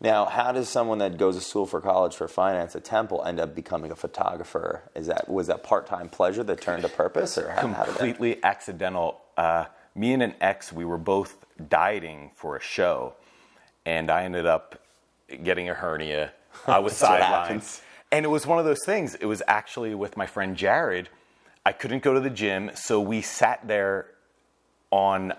Now, how does someone that goes to school for college for finance at Temple end up becoming a photographer? Was that part-time pleasure that turned to purpose, or how did that? Completely accidental. Me and an ex, we were both dieting for a show, and I ended up getting a hernia. I was sidelined. And it was one of those things. It was actually with my friend Jared. I couldn't go to the gym, so we sat there on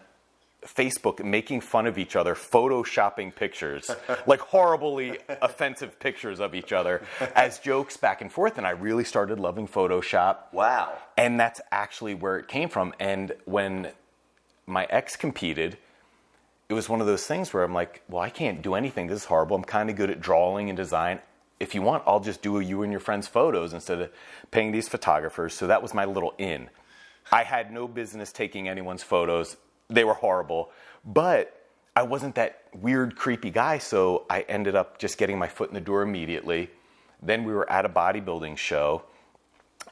Facebook making fun of each other, photoshopping pictures, like horribly offensive pictures of each other as jokes back and forth. And I really started loving Photoshop. Wow. And that's actually where it came from. And when my ex competed, it was one of those things where I'm like, well, I can't do anything. This is horrible. I'm kind of good at drawing and design. If you want, I'll just do you and your friends' photos instead of paying these photographers. So that was my little in. I had no business taking anyone's photos. They were horrible, but I wasn't that weird, creepy guy, so I ended up just getting my foot in the door immediately. Then we were at a bodybuilding show,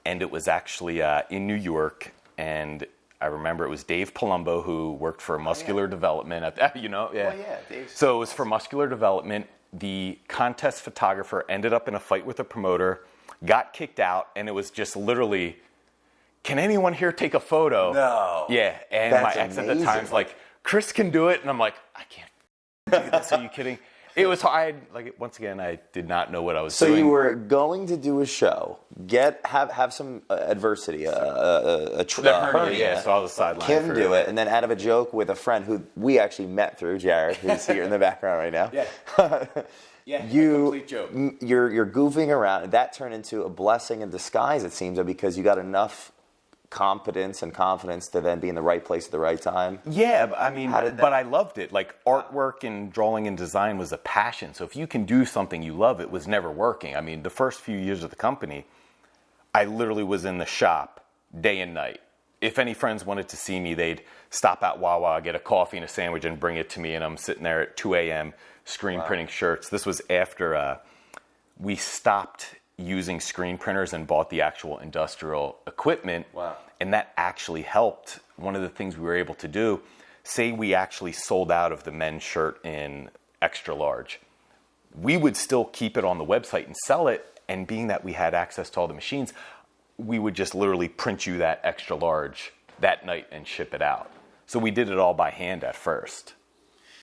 and it was actually in New York, and I remember it was Dave Palumbo, who worked for Muscular Development at that, Dave. So it was for Muscular Development. The contest photographer ended up in a fight with a promoter, got kicked out, and it was just literally, can anyone here take a photo? No. Yeah, and That's my ex at the amazing. time's like, Chris can do it, and I'm like, I can't do this. Are you kidding? It was hard. Like, once again, I did not know what I was doing. So you were going to do a show, have some adversity, a hernia. Yeah, so I was sidelined. Kim do it, and then out of a joke with a friend who we actually met through, Jared, who's here in the background right now. Yeah. Yeah, complete joke. You're goofing around, and that turned into a blessing in disguise, it seems, because you got enough competence and confidence to then be in the right place at the right time. Yeah, I mean, but I loved it. Like, artwork and drawing and design was a passion. So if you can do something you love, it was never working. I mean, the first few years of the company, I literally was in the shop day and night. If any friends wanted to see me, they'd stop at Wawa, get a coffee and a sandwich, and bring it to me. And I'm sitting there at 2 a.m. screen printing shirts. This was after we stopped using screen printers and bought the actual industrial equipment. Wow. And that actually helped. One of the things we were able to do, say we actually sold out of the men's shirt in extra large, we would still keep it on the website and sell it. And being that we had access to all the machines, we would just literally print you that extra large that night and ship it out. So we did it all by hand at first.